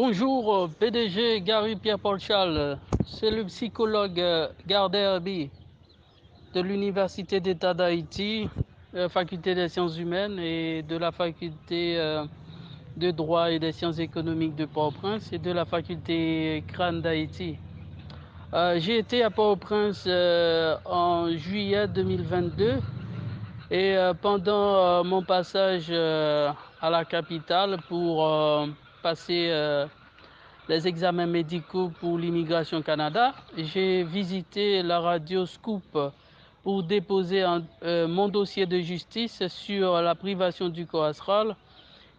Bonjour, PDG Gary Pierre-Paul Charles. C'est le psychologue Gardé Herby de l'Université d'État d'Haïti, faculté des sciences humaines et de la faculté de droit et des sciences économiques de Port-au-Prince et de la faculté crâne d'Haïti. J'ai été à Port-au-Prince en juillet 2022 et pendant mon passage à la capitale pour passer les examens médicaux pour l'immigration Canada, j'ai visité la radio Scoop pour déposer mon dossier de justice sur la privation du corps astral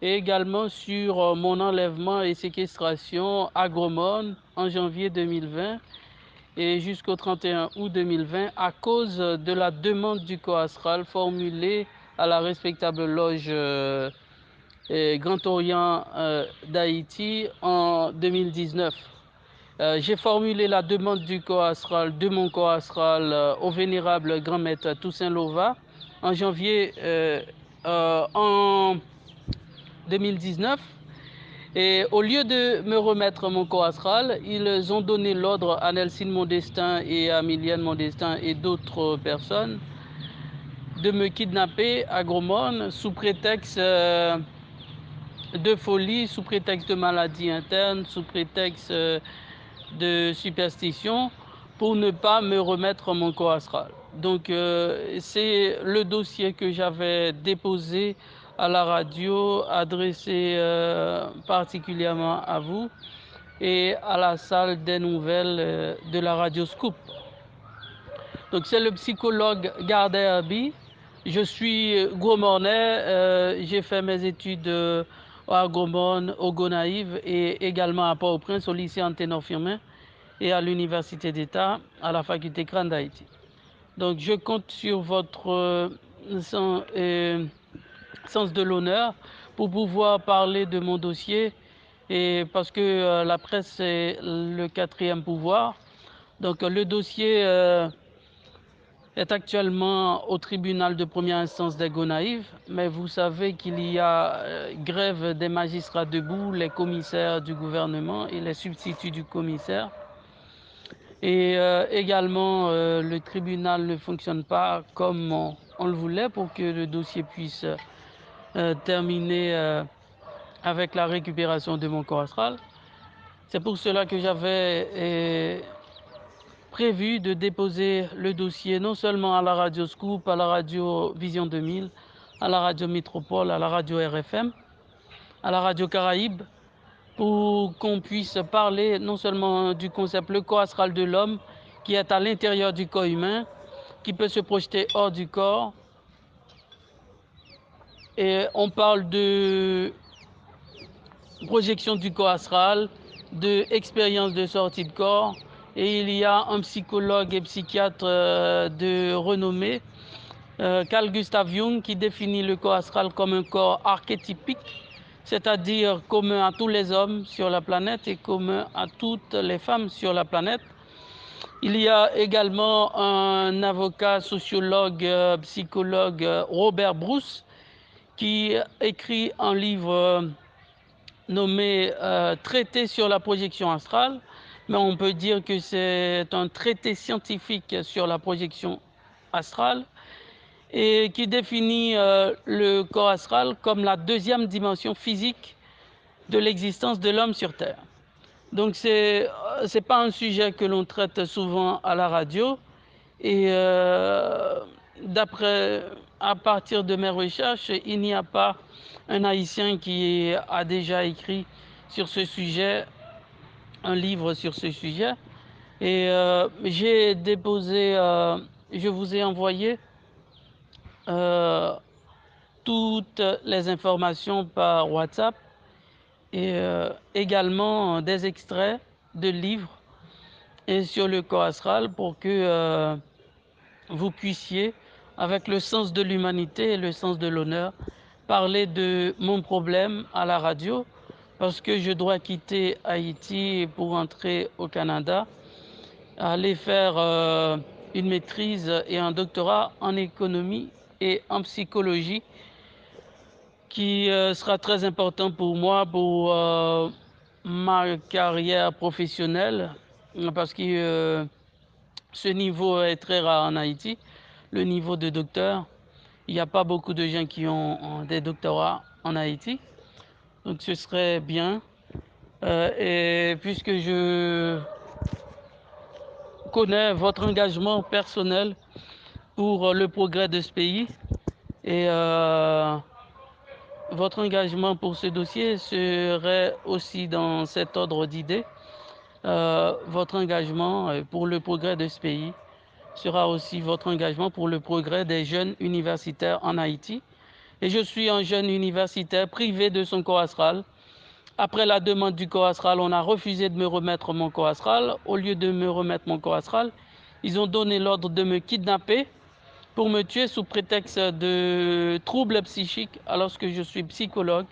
et également sur mon enlèvement et séquestration à Gromone en janvier 2020 et jusqu'au 31 août 2020 à cause de la demande du corps astral formulée à la respectable loge Grand Orient d'Haïti en 2019. J'ai formulé la demande du corps astral, de mon corps astral au vénérable grand maître Toussaint Lova en janvier en 2019. Et au lieu de me remettre mon corps astral, ils ont donné l'ordre à Nelson Mondestin et à Miliane Mondestin et d'autres personnes de me kidnapper à Gromone sous prétexte de folie, sous prétexte de maladie interne, sous prétexte de superstition, pour ne pas me remettre mon corps astral. Donc c'est le dossier que j'avais déposé à la radio, adressé particulièrement à vous et à la salle des nouvelles de la radio Scoop. Donc c'est le psychologue Gardé Herby. Je suis Gros-Mornais, j'ai fait mes études à Gomorne, au Gonaïve et également à Port-au-Prince, au lycée Anténor-Firmin et à l'Université d'État, à la faculté crâne d'Haïti. Donc je compte sur votre sens de l'honneur pour pouvoir parler de mon dossier et parce que la presse est le quatrième pouvoir. Donc le dossier est actuellement au tribunal de première instance des Gonaïves, mais vous savez qu'il y a grève des magistrats debout, les commissaires du gouvernement et les substituts du commissaire. Et également, le tribunal ne fonctionne pas comme on le voulait pour que le dossier puisse terminer avec la récupération de mon corps astral. C'est pour cela que j'avais prévu de déposer le dossier non seulement à la radio Scoop, à la radio Vision 2000, à la radio Métropole, à la radio RFM, à la radio Caraïbe, pour qu'on puisse parler non seulement du concept le corps astral de l'homme, qui est à l'intérieur du corps humain, qui peut se projeter hors du corps. Et on parle de projection du corps astral, de expérience de sortie de corps. Et il y a un psychologue et psychiatre de renommée, Carl Gustav Jung, qui définit le corps astral comme un corps archétypique, c'est-à-dire commun à tous les hommes sur la planète et commun à toutes les femmes sur la planète. Il y a également un avocat, sociologue, psychologue, Robert Bruce, qui écrit un livre nommé Traité sur la projection astrale, mais on peut dire que c'est un traité scientifique sur la projection astrale et qui définit le corps astral comme la deuxième dimension physique de l'existence de l'homme sur Terre. Donc c'est pas un sujet que l'on traite souvent à la radio et à partir de mes recherches, il n'y a pas un Haïtien qui a déjà écrit sur ce sujet, un livre sur ce sujet. Et j'ai déposé, je vous ai envoyé toutes les informations par WhatsApp et également des extraits de livres et sur le corps astral pour que vous puissiez, avec le sens de l'humanité et le sens de l'honneur, parler de mon problème à la radio parce que je dois quitter Haïti pour entrer au Canada, aller faire une maîtrise et un doctorat en économie et en psychologie qui sera très important pour moi pour ma carrière professionnelle parce que ce niveau est très rare en Haïti, le niveau de docteur. Il n'y a pas beaucoup de gens qui ont des doctorats en Haïti, donc ce serait bien. Et puisque je connais votre engagement personnel pour le progrès de ce pays et votre engagement pour ce dossier serait aussi dans cet ordre d'idées. Votre engagement pour le progrès de ce pays sera aussi votre engagement pour le progrès des jeunes universitaires en Haïti. Et je suis un jeune universitaire privé de son corps astral. Après la demande du corps astral, on a refusé de me remettre mon corps astral. Au lieu de me remettre mon corps astral, ils ont donné l'ordre de me kidnapper pour me tuer sous prétexte de troubles psychiques alors que je suis psychologue.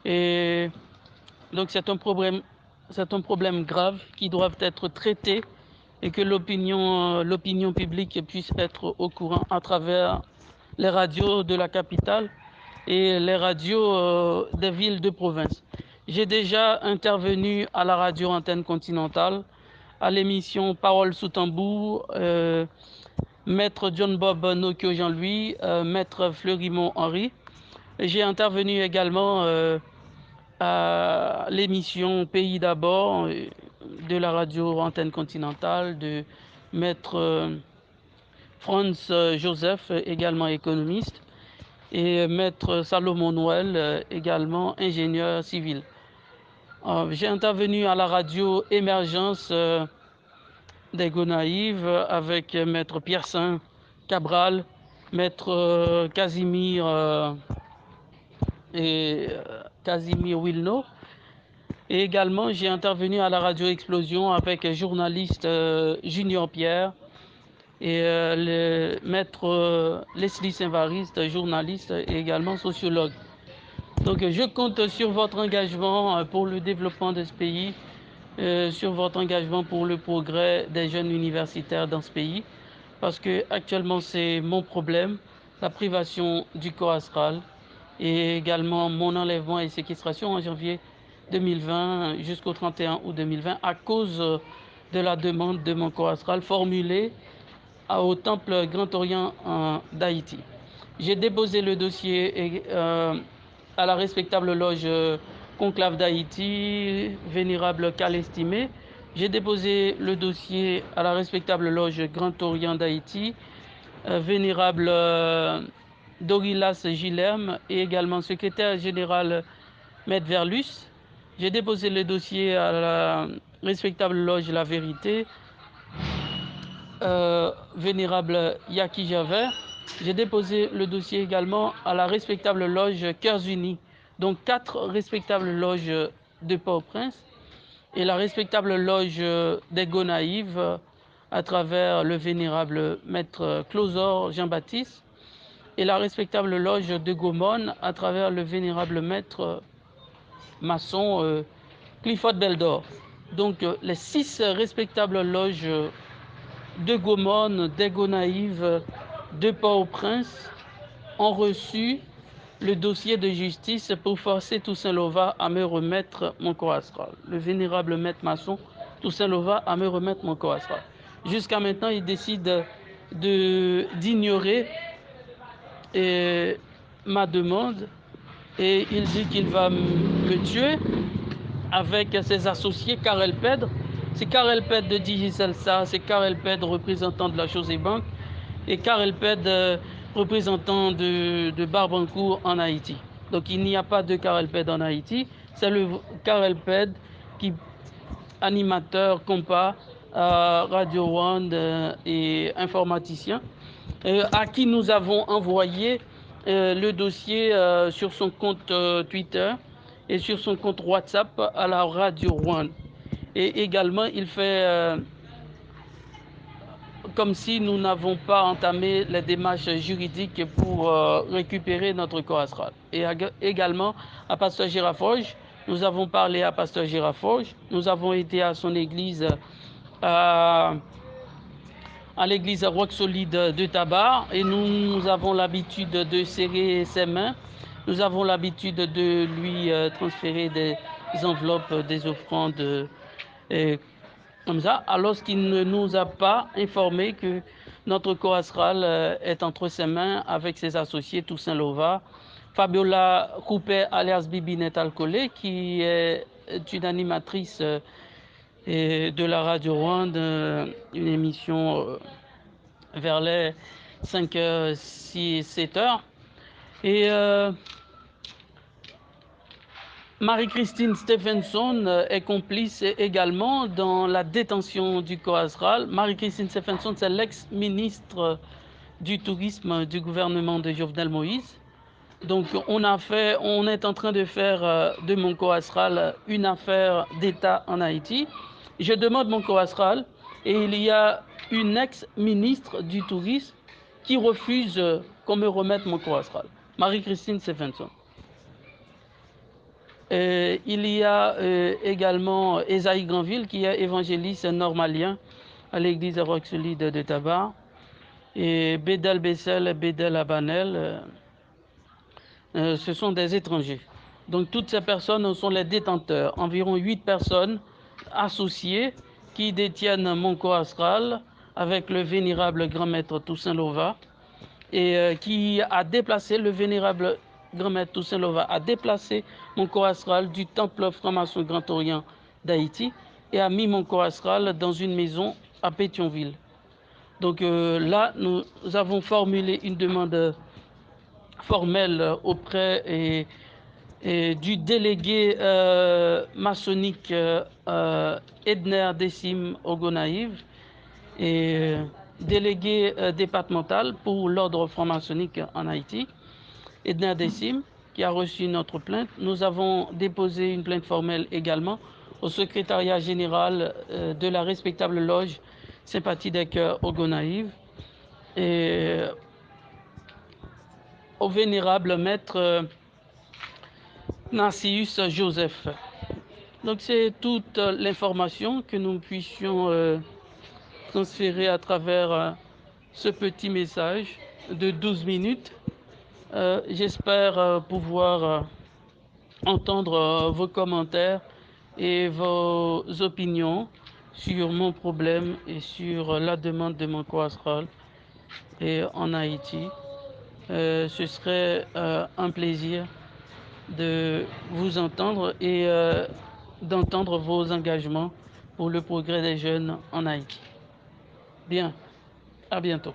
Et donc c'est un problème grave qui doit être traité et que l'opinion publique puisse être au courant à travers les radios de la capitale et les radios des villes de province. J'ai déjà intervenu à la radio Antenne Continentale, à l'émission Parole sous tambour, Maître John Bob Nokio Jean-Louis, Maître Fleurimont Henri. J'ai intervenu également à l'émission Pays d'abord de la radio Antenne Continentale de Maître Franz Joseph, également économiste, et Maître Salomon Noël, également ingénieur civil. J'ai intervenu à la radio Émergence des Gonaïves avec Maître Pierre Saint Cabral, Maître Casimir Wilno. Et également, j'ai intervenu à la radio Explosion avec journaliste Junior Pierre et le maître Leslie Saint-Variste, journaliste et également sociologue. Donc je compte sur votre engagement pour le développement de ce pays, sur votre engagement pour le progrès des jeunes universitaires dans ce pays, parce que actuellement c'est mon problème, la privation du corps astral et également mon enlèvement et séquestration en janvier 2020 jusqu'au 31 août 2020 à cause de la demande de mon corps astral formulée au Temple Grand Orient d'Haïti. J'ai déposé le dossier à la respectable loge Conclave d'Haïti, Vénérable Calestimé. J'ai déposé le dossier à la respectable loge Grand Orient d'Haïti, Vénérable Dorilas Gilherme et également secrétaire général Maître Verlus. J'ai déposé le dossier à la respectable loge La Vérité, Vénérable Yaki Javert. J'ai déposé le dossier également à la respectable loge Cœurs Unis, donc 4 respectables loges de Port-au-Prince et la respectable loge des Gonaïves à travers le vénérable maître Closor Jean-Baptiste et la respectable loge de Gaumont à travers le vénérable maître maçon Clifford Beldor. Donc les 6 respectables loges de Gaumont, des Gonaïves, de Port-au-Prince ont reçu le dossier de justice pour forcer Toussaint Lova à me remettre mon corps astral. Le vénérable maître maçon Toussaint Lova à me remettre mon corps astral. Jusqu'à maintenant, il décide d'ignorer ma demande et il dit qu'il va me tuer avec ses associés Karel Pedre. C'est Karel Pedre de Digicelsa, c'est Karel Pedre représentant de la José Bank et Karel Pedre représentant de Barbancourt en Haïti. Donc il n'y a pas de Karel Pedre en Haïti, c'est le Karel Pedre qui animateur compas à Radio One et informaticien, à qui nous avons envoyé le dossier sur son compte Twitter et sur son compte WhatsApp à la Radio One. Et également, il fait comme si nous n'avons pas entamé les démarches juridiques pour récupérer notre corps astral. Et également, à Pasteur Giraforge, nous avons parlé à Pasteur Giraforge, nous avons été à son église, à l'église Rock Solide de Tabar, et nous avons l'habitude de serrer ses mains, nous avons l'habitude de lui transférer enveloppes, des offrandes comme ça, alors qu'il ne nous a pas informé que notre co-astral est entre ses mains avec ses associés Toussaint Lova, Fabiola Coupé alias Bibinette Alcolé, qui est une animatrice de la radio Rwanda, une émission vers les 5h, 6, 7h. Et Marie-Christine Stephenson est complice également dans la détention du co-astral. Marie-Christine Stephenson, c'est l'ex-ministre du tourisme du gouvernement de Jovenel Moïse. Donc on est en train de faire de mon co-astral une affaire d'État en Haïti. Je demande mon co-astral et il y a une ex-ministre du tourisme qui refuse qu'on me remette mon co-astral. Marie-Christine Stephenson. Il y a également Esaïe Granville qui est évangéliste normalien à l'église Rock Solide de Tabar. Et Bédel Bessel et Bédel Abanel, ce sont des étrangers. Donc toutes ces personnes sont les détenteurs. Environ 8 personnes associées qui détiennent mon corps astral avec le vénérable grand maître Toussaint Lova et qui a déplacé le vénérable grand maître Toussaint Lova a déplacé mon corps astral du temple franc-maçon Grand Orient d'Haïti et a mis mon corps astral dans une maison à Pétionville. Donc là, nous avons formulé une demande formelle auprès du délégué maçonnique Edner Dessim Ogonaïv et délégué départemental pour l'ordre franc-maçonnique en Haïti, Edner Dessim, qui a reçu notre plainte. Nous avons déposé une plainte formelle également au secrétariat général de la respectable loge Sympathie des Cœurs Ogonaïv et au vénérable maître Narcius Joseph. Donc c'est toute l'information que nous puissions transférer à travers ce petit message de 12 minutes. J'espère pouvoir entendre vos commentaires et vos opinions sur mon problème et sur la demande de mon co-astral en Haïti. Ce serait un plaisir de vous entendre et d'entendre vos engagements pour le progrès des jeunes en Haïti. Bien, à bientôt.